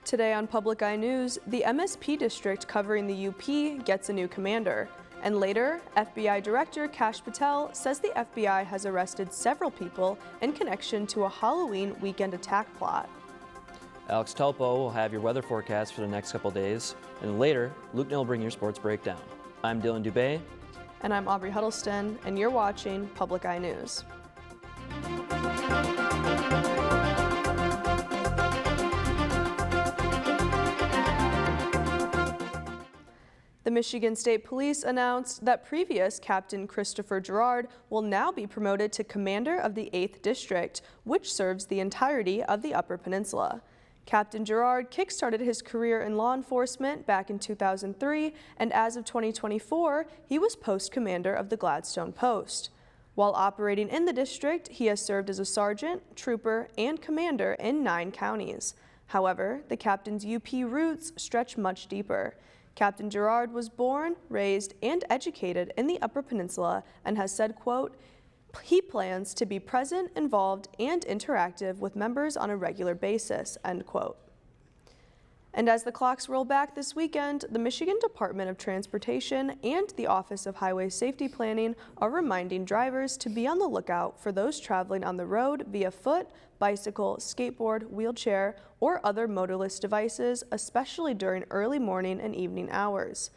Today on Public Eye News, the MSP district covering the UP gets a new commander. And later, FBI Director Kash Patel says the FBI has arrested several people in connection to a Halloween weekend attack plot. Alex Telpo will have your weather forecast for the next couple days. And later, Luke Neal will bring your sports breakdown. I'm Dylan Dubé. And I'm Aubrey Huddleston, and you're watching Public Eye News. The Michigan State Police announced that previous Captain Christopher Gerard will now be promoted to Commander of the 8th District, which serves the entirety of the Upper Peninsula. Captain Gerard kickstarted his career in law enforcement back in 2003, and as of 2024, he was post commander of the Gladstone Post. While operating in the district, he has served as a sergeant, trooper, and commander in 9 counties. However, the captain's UP roots stretch much deeper. Captain Gerard was born, raised, and educated in the Upper Peninsula and has said, quote, he plans to be present, involved, and interactive with members on a regular basis, end quote. And as the clocks roll back this weekend, the Michigan Department of Transportation and the Office of Highway Safety Planning are reminding drivers to be on the lookout for those traveling on the road via foot, bicycle, skateboard, wheelchair, or other motorless devices, especially during early morning and evening hours.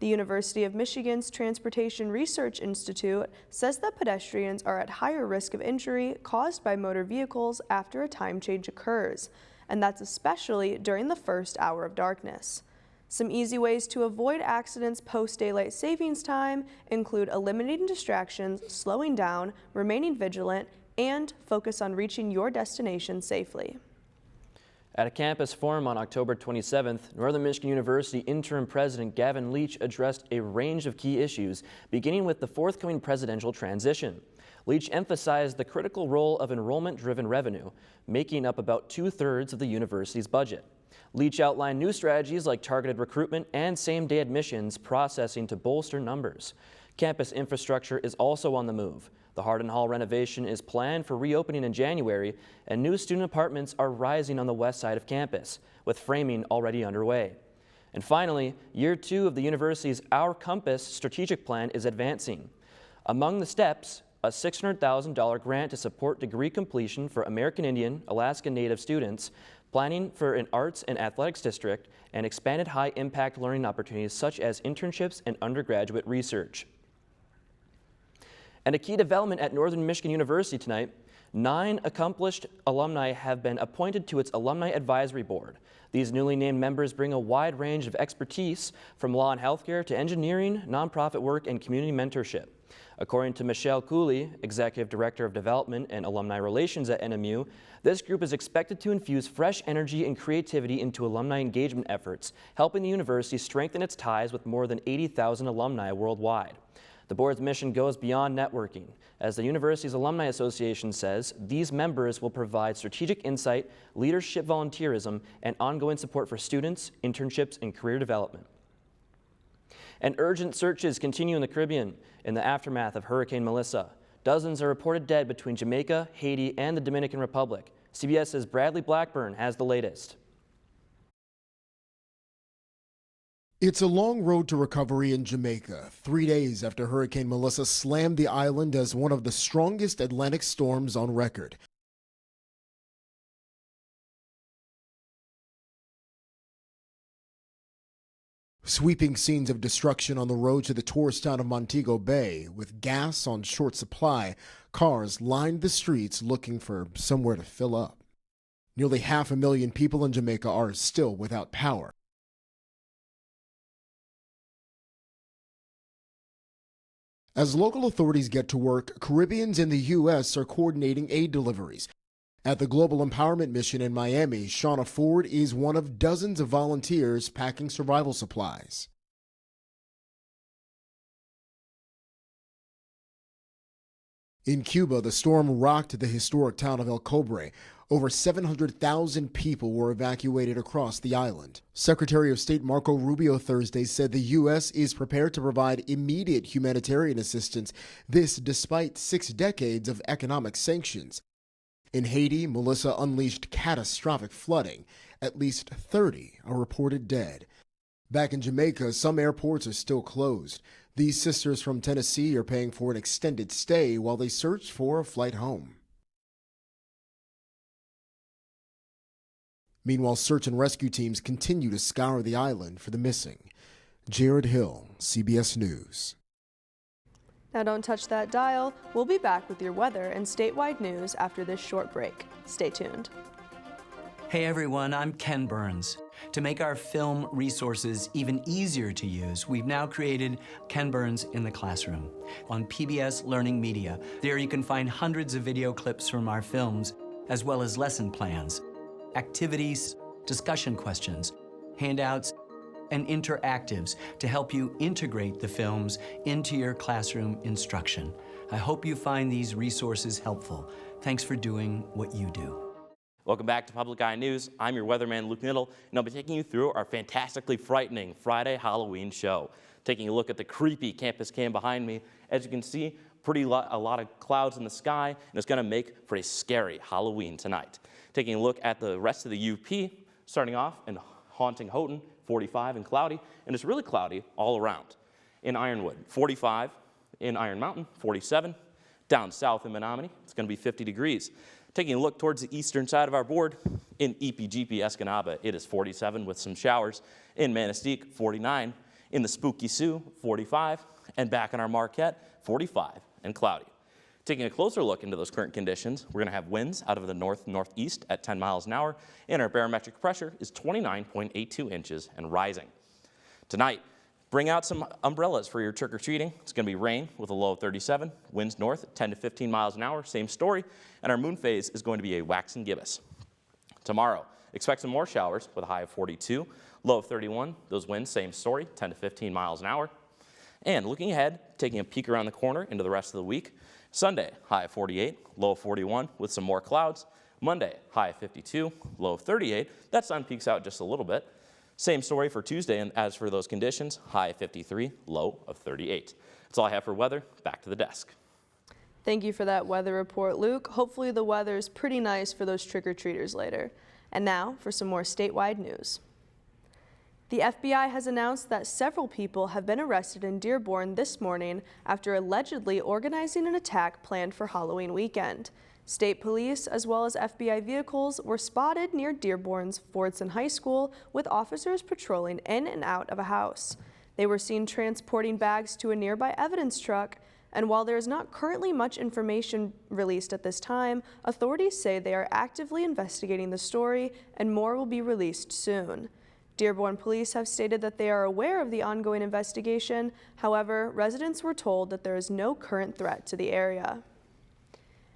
The University of Michigan's Transportation Research Institute says that pedestrians are at higher risk of injury caused by motor vehicles after a time change occurs, and that's especially during the first hour of darkness. Some easy ways to avoid accidents post-daylight savings time include eliminating distractions, slowing down, remaining vigilant, and focus on reaching your destination safely. At a campus forum on October 27th, Northern Michigan University interim president Gavin Leach addressed a range of key issues, beginning with the forthcoming presidential transition. Leach emphasized the critical role of enrollment-driven revenue, making up about 2/3 of the university's budget. Leach outlined new strategies like targeted recruitment and same-day admissions processing to bolster numbers. Campus infrastructure is also on the move. The Hardin Hall renovation is planned for reopening in January, and new student apartments are rising on the west side of campus, with framing already underway. And finally, year 2 of the university's Our Compass strategic plan is advancing. Among the steps, a $600,000 grant to support degree completion for American Indian, Alaska Native students, planning for an arts and athletics district, and expanded high-impact learning opportunities such as internships and undergraduate research. And a key development at Northern Michigan University tonight, 9 accomplished alumni have been appointed to its Alumni Advisory Board. These newly named members bring a wide range of expertise from law and healthcare to engineering, nonprofit work, and community mentorship. According to Michelle Cooley, Executive Director of Development and Alumni Relations at NMU, this group is expected to infuse fresh energy and creativity into alumni engagement efforts, helping the university strengthen its ties with more than 80,000 alumni worldwide. The board's mission goes beyond networking. As the university's Alumni Association says, these members will provide strategic insight, leadership volunteerism, and ongoing support for students, internships, and career development. And urgent searches continue in the Caribbean in the aftermath of Hurricane Melissa. Dozens are reported dead between Jamaica, Haiti, and the Dominican Republic. CBS's Bradley Blackburn has the latest. It's a long road to recovery in Jamaica, 3 days after Hurricane Melissa slammed the island as one of the strongest Atlantic storms on record. Sweeping scenes of destruction on the road to the tourist town of Montego Bay. With gas on short supply, cars lined the streets looking for somewhere to fill up. Nearly 500,000 people in Jamaica are still without power. As local authorities get to work, Caribbeans in the U.S. are coordinating aid deliveries. At the Global Empowerment Mission in Miami, Shauna Ford is one of dozens of volunteers packing survival supplies. In Cuba, the storm rocked the historic town of El Cobre. Over 700,000 people were evacuated across the island. Secretary of State Marco Rubio Thursday said the U.S. is prepared to provide immediate humanitarian assistance, this despite 6 decades of economic sanctions. In Haiti, Melissa unleashed catastrophic flooding. At least 30 are reported dead. Back in Jamaica, some airports are still closed. These sisters from Tennessee are paying for an extended stay while they search for a flight home. Meanwhile, search and rescue teams continue to scour the island for the missing. Jared Hill, CBS News. Now don't touch that dial. We'll be back with your weather and statewide news after this short break. Stay tuned. Hey everyone, I'm Ken Burns. To make our film resources even easier to use, we've now created Ken Burns in the Classroom on PBS Learning Media. There you can find hundreds of video clips from our films, as well as lesson plans, activities, discussion questions, handouts, and interactives to help you integrate the films into your classroom instruction. I hope you find these resources helpful. Thanks for doing what you do. Welcome back to Public Eye News. I'm your weatherman, Luke Niddle, and I'll be taking you through our fantastically frightening Friday Halloween show. Taking a look at the creepy campus cam behind me. As you can see, a lot of clouds in the sky, and it's going to make for a scary Halloween tonight. Taking a look at the rest of the UP, starting off in haunting Houghton, 45 and cloudy, and it's really cloudy all around. In Ironwood, 45. In Iron Mountain, 47. Down south in Menominee, it's going to be 50 degrees. Taking a look towards the eastern side of our board, in EPGP Escanaba, it is 47 with some showers. In Manistee, 49. In the Spooky Sioux, 45. And back in our Marquette, 45 and cloudy. Taking a closer look into those current conditions, we're going to have winds out of the north-northeast at 10 miles an hour, and our barometric pressure is 29.82 inches and rising. Tonight, bring out some umbrellas for your trick-or-treating. It's going to be rain with a low of 37, winds north at 10 to 15 miles an hour, same story, and our moon phase is going to be a waxing gibbous. Tomorrow, expect some more showers with a high of 42, low of 31. Those winds, same story, 10 to 15 miles an hour. And looking ahead, taking a peek around the corner into the rest of the week, Sunday, high of 48, low of 41 with some more clouds. Monday, high of 52, low of 38. That sun peaks out just a little bit. Same story for Tuesday, and as for those conditions, high of 53, low of 38. That's all I have for weather. Back to the desk. Thank you for that weather report, Luke. Hopefully the weather's pretty nice for those trick-or-treaters later. And now for some more statewide news. The FBI has announced that several people have been arrested in Dearborn this morning after allegedly organizing an attack planned for Halloween weekend. State police, as well as FBI vehicles, were spotted near Dearborn's Fordson High School with officers patrolling in and out of a house. They were seen transporting bags to a nearby evidence truck, and while there is not currently much information released at this time, authorities say they are actively investigating the story and more will be released soon. Dearborn police have stated that they are aware of the ongoing investigation. However, residents were told that there is no current threat to the area.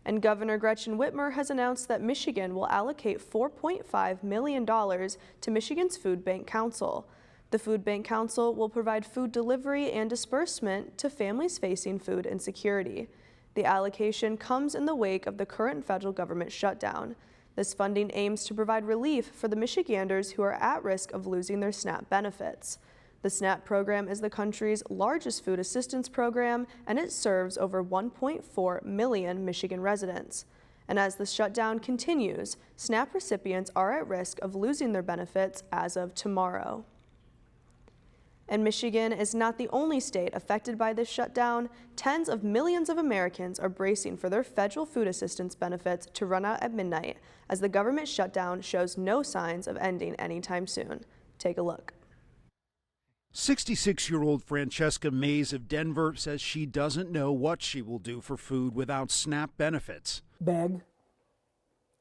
And Governor Gretchen Whitmer has announced that Michigan will allocate $4.5 million to Michigan's Food Bank Council. The Food Bank Council will provide food delivery and disbursement to families facing food insecurity. The allocation comes in the wake of the current federal government shutdown. This funding aims to provide relief for the Michiganders who are at risk of losing their SNAP benefits. The SNAP program is the country's largest food assistance program, and it serves over 1.4 million Michigan residents. And as the shutdown continues, SNAP recipients are at risk of losing their benefits as of tomorrow. And Michigan is not the only state affected by this shutdown. Tens of millions of Americans are bracing for their federal food assistance benefits to run out at midnight as the government shutdown shows no signs of ending anytime soon. Take a look. 66-year-old Francesca Mays of Denver says she doesn't know what she will do for food without SNAP benefits. Beg,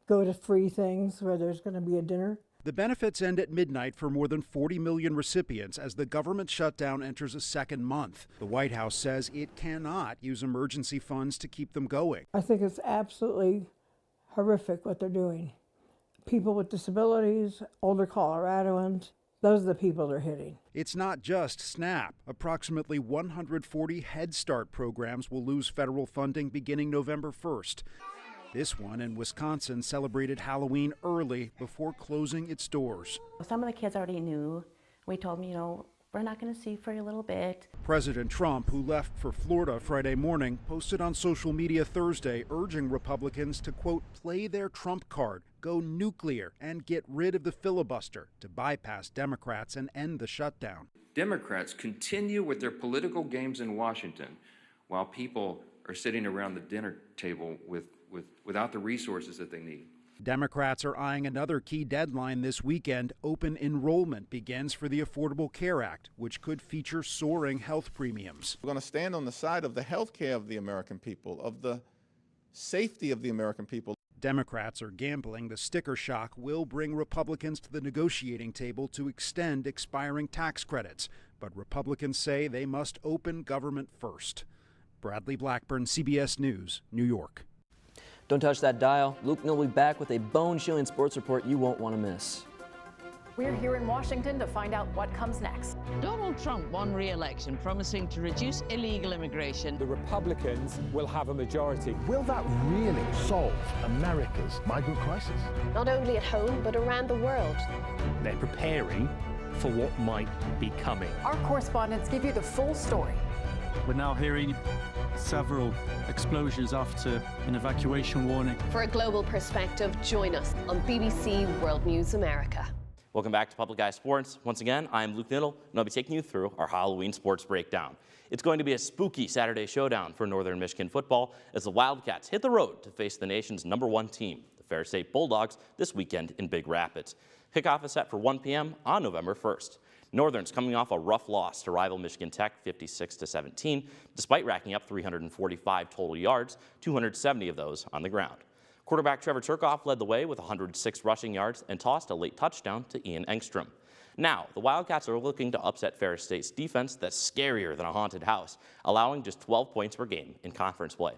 go to free things where there's going to be a dinner. The benefits end at midnight for more than 40 million recipients as the government shutdown enters a second month. The White House says it cannot use emergency funds to keep them going. I think it's absolutely horrific what they're doing. People with disabilities, older Coloradoans, those are the people they're hitting. It's not just SNAP. Approximately 140 Head Start programs will lose federal funding beginning November 1st. This one in Wisconsin celebrated Halloween early before closing its doors. Some of the kids already knew. We told them, we're not going to see for a little bit. President Trump, who left for Florida Friday morning, posted on social media Thursday urging Republicans to, quote, play their Trump card, go nuclear, and get rid of the filibuster to bypass Democrats and end the shutdown. Democrats continue with their political games in Washington while people are sitting around the dinner table without the resources that they need. Democrats are eyeing another key deadline this weekend. Open enrollment begins for the Affordable Care Act, which could feature soaring health premiums. We're going to stand on the side of the health care of the American people, of the safety of the American people. Democrats are gambling the sticker shock will bring Republicans to the negotiating table to extend expiring tax credits. But Republicans say they must open government first. Bradley Blackburn, CBS News, New York. Don't touch that dial. Luke Neal will be back with a bone-chilling sports report you won't want to miss. We're here in Washington to find out what comes next. Donald Trump won re-election, promising to reduce illegal immigration. The Republicans will have a majority. Will that really solve America's migrant crisis? Not only at home, but around the world. They're preparing for what might be coming. Our correspondents give you the full story. We're now hearing several explosions after an evacuation warning. For a global perspective, join us on BBC World News America. Welcome back to Public Eye Sports. Once again, I'm Luke Niddle, and I'll be taking you through our Halloween sports breakdown. It's going to be a spooky Saturday showdown for Northern Michigan football as the Wildcats hit the road to face the nation's #1 team, the Ferris State Bulldogs, this weekend in Big Rapids. Kickoff is set for 1 p.m. on November 1st. Northern's coming off a rough loss to rival Michigan Tech 56-17, despite racking up 345 total yards, 270 of those on the ground. Quarterback Trevor Turkoff led the way with 106 rushing yards and tossed a late touchdown to Ian Engstrom. Now, the Wildcats are looking to upset Ferris State's defense that's scarier than a haunted house, allowing just 12 points per game in conference play.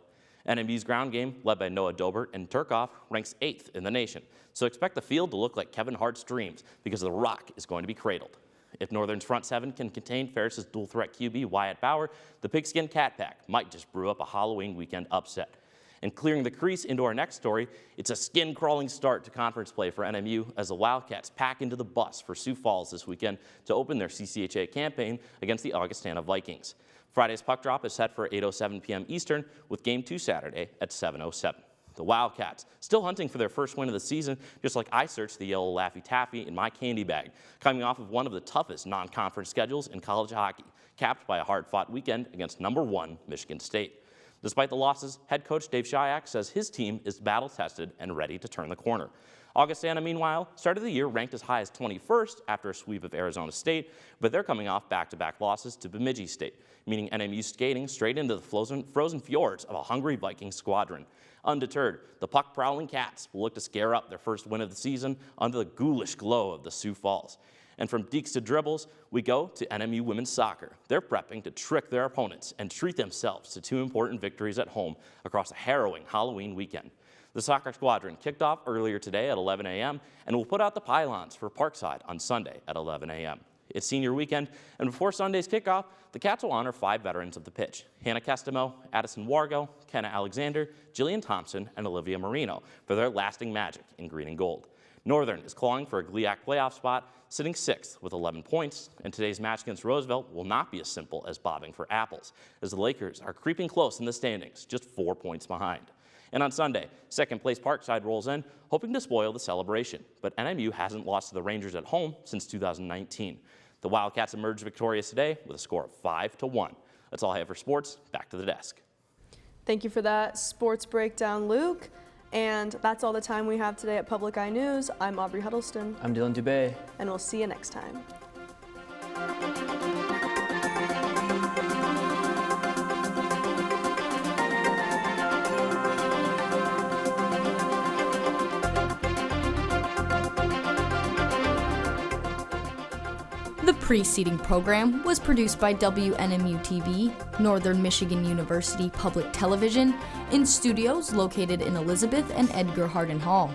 NMU's ground game, led by Noah Dobert and Turkoff, ranks 8th in the nation, so expect the field to look like Kevin Hart's dreams because the rock is going to be cradled. If Northern's front seven can contain Ferris's dual-threat QB Wyatt Bauer, the Pigskin Cat Pack might just brew up a Halloween weekend upset. And clearing the crease into our next story, it's a skin-crawling start to conference play for NMU as the Wildcats pack into the bus for Sioux Falls this weekend to open their CCHA campaign against the Augustana Vikings. Friday's puck drop is set for 8:07 p.m. Eastern, with Game 2 Saturday at 7:07. The Wildcats, still hunting for their first win of the season, just like I searched the yellow Laffy Taffy in my candy bag, coming off of one of the toughest non-conference schedules in college hockey, capped by a hard-fought weekend against #1 Michigan State. Despite the losses, head coach Dave Shayak says his team is battle-tested and ready to turn the corner. Augustana, meanwhile, started the year ranked as high as 21st after a sweep of Arizona State, but they're coming off back-to-back losses to Bemidji State, meaning NMU skating straight into the frozen fjords of a hungry Viking squadron. Undeterred, the puck-prowling Cats will look to scare up their first win of the season under the ghoulish glow of the Sioux Falls. And from deeks to dribbles, we go to NMU women's soccer. They're prepping to trick their opponents and treat themselves to 2 important victories at home across a harrowing Halloween weekend. The soccer squadron kicked off earlier today at 11 a.m. and will put out the pylons for Parkside on Sunday at 11 a.m. It's senior weekend, and before Sunday's kickoff, the Cats will honor 5 veterans of the pitch: Hannah Kestamo, Addison Wargo, Kenna Alexander, Jillian Thompson, and Olivia Marino for their lasting magic in green and gold. Northern is clawing for a GLIAC playoff spot, sitting 6th with 11 points, and today's match against Roosevelt will not be as simple as bobbing for apples, as the Lakers are creeping close in the standings, just 4 points behind. And on Sunday, second-place Parkside rolls in, hoping to spoil the celebration, but NMU hasn't lost to the Rangers at home since 2019. The Wildcats emerged victorious today with a score of 5-1. That's all I have for sports. Back to the desk. Thank you for that sports breakdown, Luke. And that's all the time we have today at Public Eye News. I'm Aubrey Huddleston. I'm Dylan Dubé. And we'll see you next time. The preceding program was produced by WNMU-TV, Northern Michigan University Public Television, in studios located in Elizabeth and Edgar Hardin Hall.